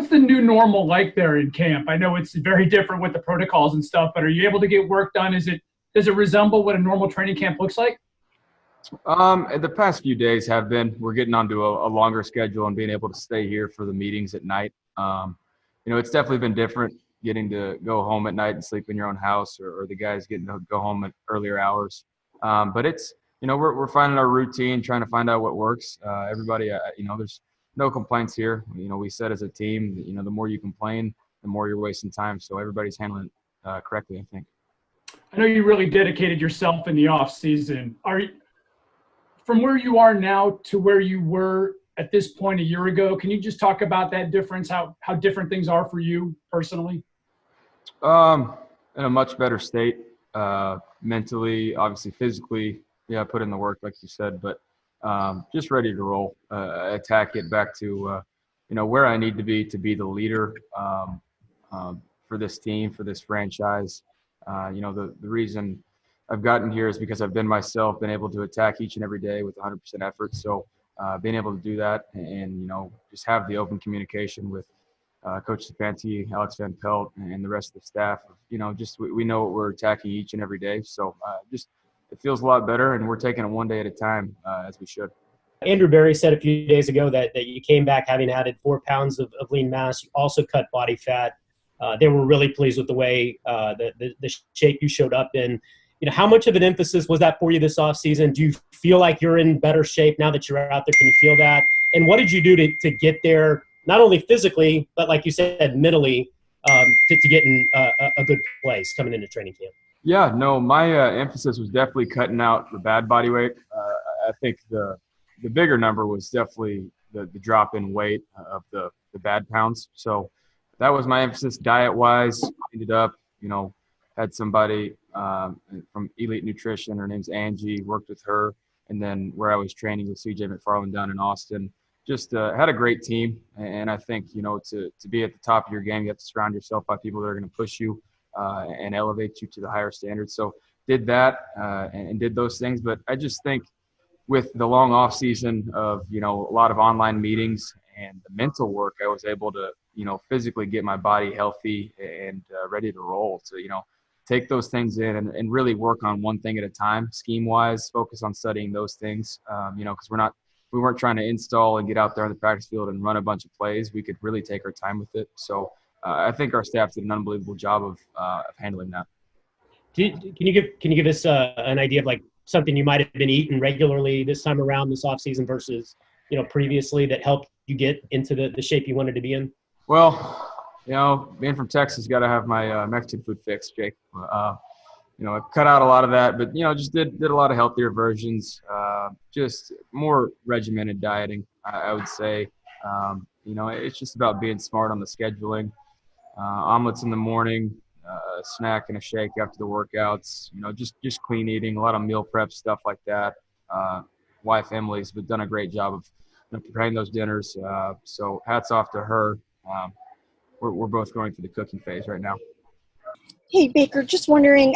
what's the new normal like there in camp? I know it's very different with the protocols and stuff, but are you able to get work done? Does it resemble what a normal training camp looks like? The past few days have been. We're getting onto a longer schedule and being able to stay here for the meetings at night. It's definitely been different getting to go home at night and sleep in your own house, or the guys getting to go home at earlier hours. But it's, we're finding our routine, trying to find out what works. Everybody, there's no complaints here. We said as a team, the more you complain, the more you're wasting time. So everybody's handling it correctly, I think. I know you really dedicated yourself in the off season. From where you are now to where you were at this point a year ago, can you just talk about that difference, how different things are for you personally? In a much better state, mentally, obviously physically. Yeah, I put in the work, like you said, but just ready to roll, attack it back to, where I need to be the leader for this team, for this franchise. The reason I've gotten here is because I've been myself, been able to attack each and every day with 100% effort. So being able to do that and just have the open communication with Coach Stefanski, Alex Van Pelt, and the rest of the staff. We know what we're attacking each and every day. So it feels a lot better, and we're taking it one day at a time, as we should. Andrew Berry said a few days ago that you came back having added 4 pounds of lean mass. You also cut body fat. They were really pleased with the way the shape you showed up in. How much of an emphasis was that for you this offseason? Do you feel like you're in better shape now that you're out there? Can you feel that? And what did you do to get there, not only physically, but like you said, mentally, to get in a good place coming into training camp? Yeah, no, my emphasis was definitely cutting out the bad body weight. I think the bigger number was definitely the drop in weight of the bad pounds. So that was my emphasis diet-wise. Ended up, had somebody from Elite Nutrition. Her name's Angie. Worked with her, and then where I was training with CJ McFarland down in Austin. Just had a great team, and I think to be at the top of your game, you have to surround yourself by people that are going to push you and elevate you to the higher standards. So did that and did those things, but I just think with the long off season of a lot of online meetings and the mental work, I was able to physically get my body healthy and ready to roll. To take those things in and really work on one thing at a time, scheme wise, focus on studying those things. Because we weren't trying to install and get out there on the practice field and run a bunch of plays. We could really take our time with it. So I think our staff did an unbelievable job of handling that. Can you give us an idea of like something you might have been eating regularly this time around this offseason versus previously that helped you get into the shape you wanted to be in? Well, being from Texas, got to have my Mexican food fix, Jake. I cut out a lot of that, but just did a lot of healthier versions, just more regimented dieting, I would say. It's just about being smart on the scheduling. Omelets in the morning, a snack and a shake after the workouts. Just clean eating, a lot of meal prep stuff like that. Wife Emily's done a great job of preparing those dinners. So hats off to her. We're both going through the cooking phase right now. Hey Baker, just wondering,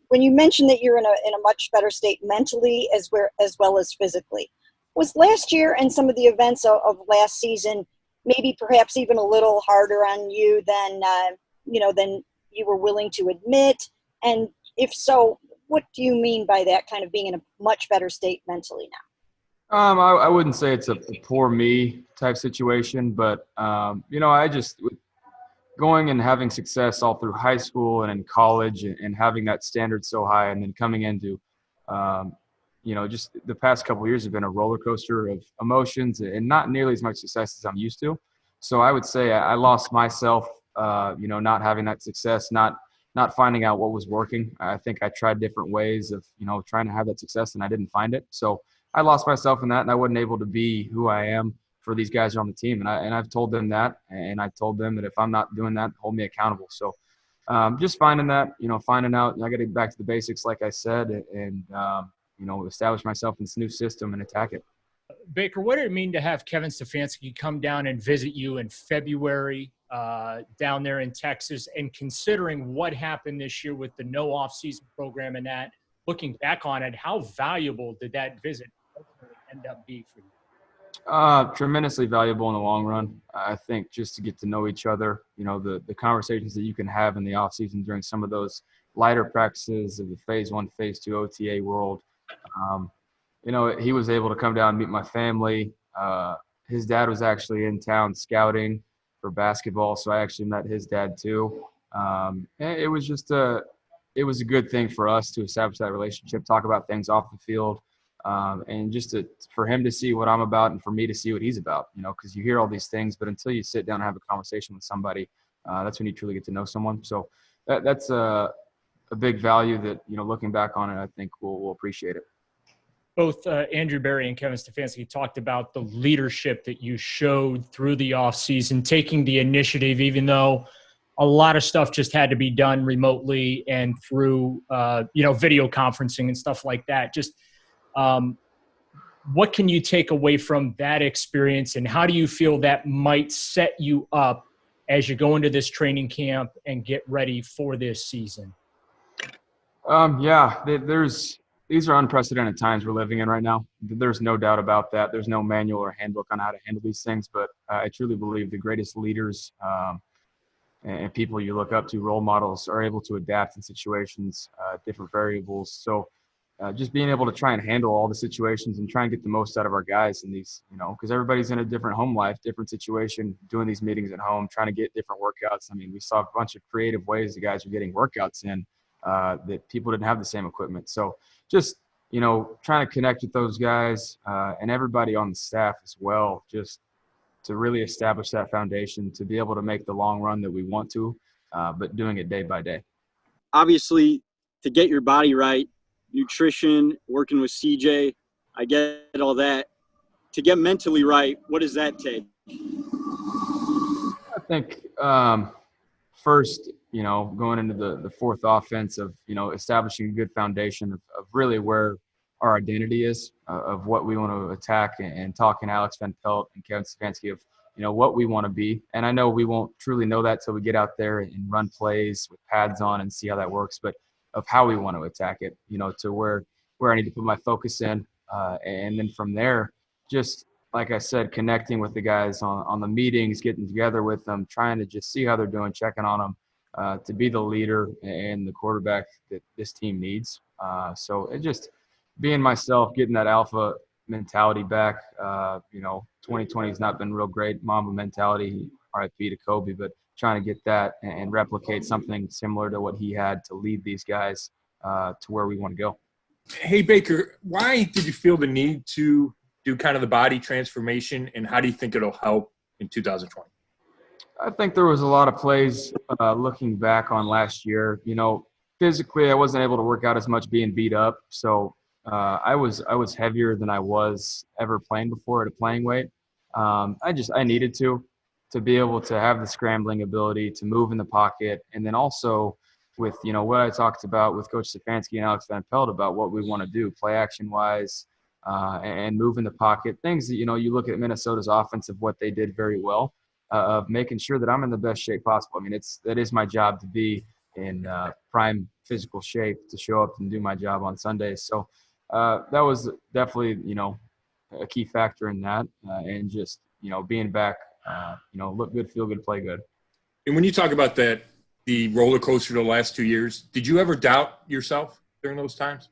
when you mentioned that you're in a much better state mentally as well as physically, was last year and some of the events of last season maybe perhaps even a little harder on you than you were willing to admit? And if so, what do you mean by that, kind of being in a much better state mentally now? I wouldn't say it's a poor me type situation, but I just going and having success all through high school and in college and having that standard so high, and then coming into just the past couple of years have been a roller coaster of emotions and not nearly as much success as I'm used to. So I would say I lost myself, not having that success, not finding out what was working. I think I tried different ways of, trying to have that success, and I didn't find it. So I lost myself in that, and I wasn't able to be who I am for these guys on the team. And I've told them that, and I told them that if I'm not doing that, hold me accountable. So just finding that, finding out I got to get back to the basics, like I said, and establish myself in this new system and attack it. Baker, what did it mean to have Kevin Stefanski come down and visit you in February down there in Texas, and considering what happened this year with the no off-season program and that, looking back on it, how valuable did that visit end up being for you? Tremendously valuable in the long run. I think just to get to know each other, the conversations that you can have in the off season during some of those lighter practices of the phase 1, phase 2 OTA world. He was able to come down and meet my family. His dad was actually in town scouting for basketball, so I actually met his dad too. It was just it was a good thing for us to establish that relationship, talk about things off the field. And just for him to see what I'm about and for me to see what he's about, because you hear all these things, but until you sit down and have a conversation with somebody, that's when you truly get to know someone. So that's a big value that, looking back on it, I think we'll appreciate it. Both Andrew Berry and Kevin Stefanski talked about the leadership that you showed through the offseason, taking the initiative, even though a lot of stuff just had to be done remotely and through, video conferencing and stuff like that. Just what can you take away from that experience, and how do you feel that might set you up as you go into this training camp and get ready for this season? These are unprecedented times we're living in right now. There's no doubt about that. There's no manual or handbook on how to handle these things, but I truly believe the greatest leaders and people you look up to, role models, are able to adapt in situations, different variables. So just being able to try and handle all the situations and try and get the most out of our guys in these, because everybody's in a different home life, different situation, doing these meetings at home, trying to get different workouts. I mean, we saw a bunch of creative ways the guys are getting workouts in that people didn't have the same equipment. So just, trying to connect with those guys and everybody on the staff as well, just to really establish that foundation to be able to make the long run that we want to, but doing it day by day. Obviously, to get your body right, nutrition, working with CJ, I get all that. To get mentally right, what does that take? I think first, going into the fourth offense of, establishing a good foundation of really where our identity is, of what we want to attack, and talking to Alex Van Pelt and Kevin Stefanski of, what we want to be. And I know we won't truly know that till we get out there and run plays with pads on and see how that works, but of how we want to attack it, to where I need to put my focus in. And then from there, just like I said, connecting with the guys on the meetings, getting together with them, trying to just see how they're doing, checking on them, to be the leader and the quarterback that this team needs. So it just being myself, getting that alpha mentality back. 2020 has not been real great. Mamba mentality, RIP to Kobe, but trying to get that and replicate something similar to what he had to lead these guys to where we want to go. Hey, Baker, why did you feel the need to do kind of the body transformation, and how do you think it'll help in 2020? I think there was a lot of plays looking back on last year. Physically, I wasn't able to work out as much being beat up. So I was heavier than I was ever playing before at a playing weight. I needed to be able to have the scrambling ability to move in the pocket. And then also with, what I talked about with Coach Stefanski and Alex Van Pelt about what we want to do play action wise and move in the pocket, things that, you look at Minnesota's offense of what they did very well, of making sure that I'm in the best shape possible. I mean, that is my job to be in prime physical shape to show up and do my job on Sundays. So that was definitely, a key factor in that, and just, being back, look good, feel good, play good. And when you talk about that, the roller coaster the last 2 years, did you ever doubt yourself during those times?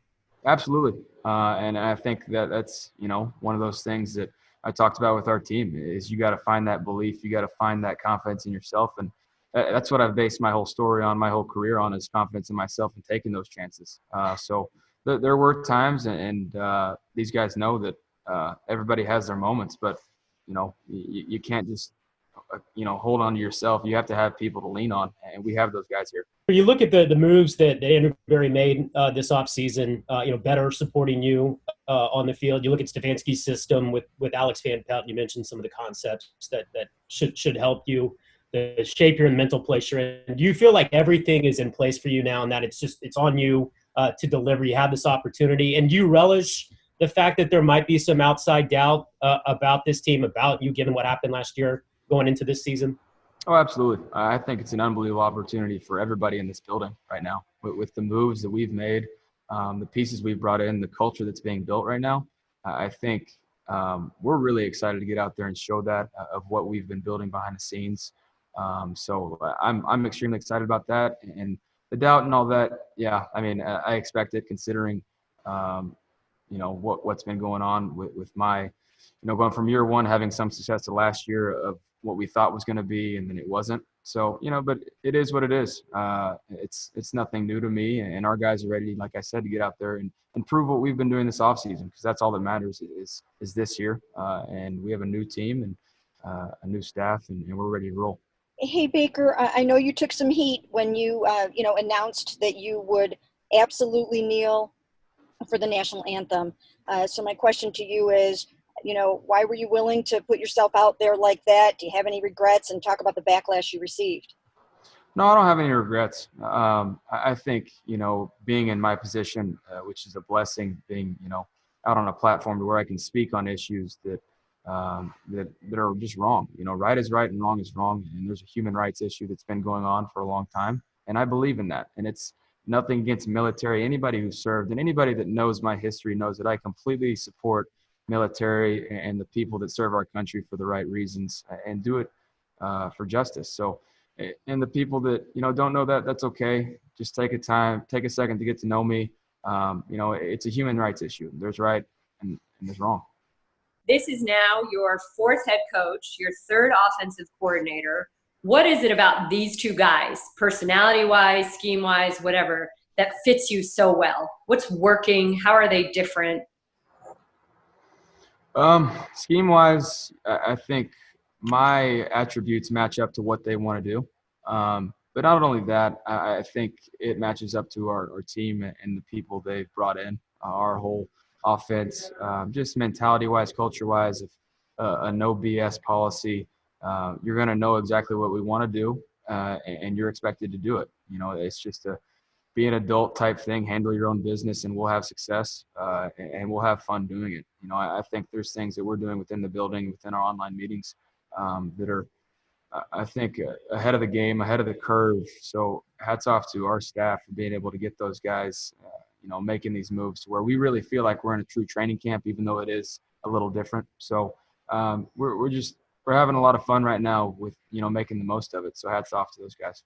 Absolutely. And I think that's, one of those things that I talked about with our team is you got to find that belief. You got to find that confidence in yourself. And that's what I've based my whole story on, my whole career on, is confidence in myself and taking those chances. So there were times, and these guys know that everybody has their moments, but, you can't just, hold on to yourself. You have to have people to lean on, and we have those guys here. When you look at the moves that Andrew Berry made this offseason, better supporting you on the field. You look at Stefanski's system with Alex Van Pelt, you mentioned some of the concepts that should help you, the shape you're in, the mental place you're in. Do you feel like everything is in place for you now, and that it's on you to deliver? You have this opportunity, and do you relish the fact that there might be some outside doubt about this team, about you, given what happened last year going into this season? Oh, absolutely. I think it's an unbelievable opportunity for everybody in this building right now. With the moves that we've made, the pieces we've brought in, the culture that's being built right now, I think we're really excited to get out there and show that of what we've been building behind the scenes. So I'm extremely excited about that, and the doubt and all that. Yeah, I mean, I expect it considering, what's been going on with my, going from year one, having some success to last year of what we thought was going to be, and then it wasn't. So, but it is what it is. It's nothing new to me, and our guys are ready, like I said, to get out there and prove what we've been doing this offseason, because that's all that matters is this year. And we have a new team and a new staff, and we're ready to roll. Hey, Baker, I know you took some heat when you, announced that you would absolutely kneel for the national anthem. So my question to you is, why were you willing to put yourself out there like that? Do you have any regrets? And talk about the backlash you received. No, I don't have any regrets. I think, being in my position, which is a blessing, being, out on a platform to where I can speak on issues that are just wrong. Right is right and wrong is wrong. And there's a human rights issue that's been going on for a long time. And I believe in that. And it's nothing against military. Anybody who served and anybody that knows my history knows that I completely support military and the people that serve our country for the right reasons and do it for justice. So, and the people that, don't know that, that's okay. Just take a second to get to know me. It's a human rights issue. There's right and there's wrong. This is now your fourth head coach, your third offensive coordinator. What is it about these two guys, personality-wise, scheme-wise, whatever, that fits you so well? What's working? How are they different? Scheme-wise, I think my attributes match up to what they want to do. But not only that, I think it matches up to our team and the people they've brought in, our whole offense, just mentality-wise, culture-wise, if a no BS policy, you're going to know exactly what we want to do, and you're expected to do it. It's just be an adult type thing, handle your own business, and we'll have success, and we'll have fun doing it. I think there's things that we're doing within the building, within our online meetings, that are, I think, ahead of the game, ahead of the curve. So hats off to our staff for being able to get those guys, making these moves to where we really feel like we're in a true training camp, even though it is a little different. So we're having a lot of fun right now with, making the most of it. So hats off to those guys.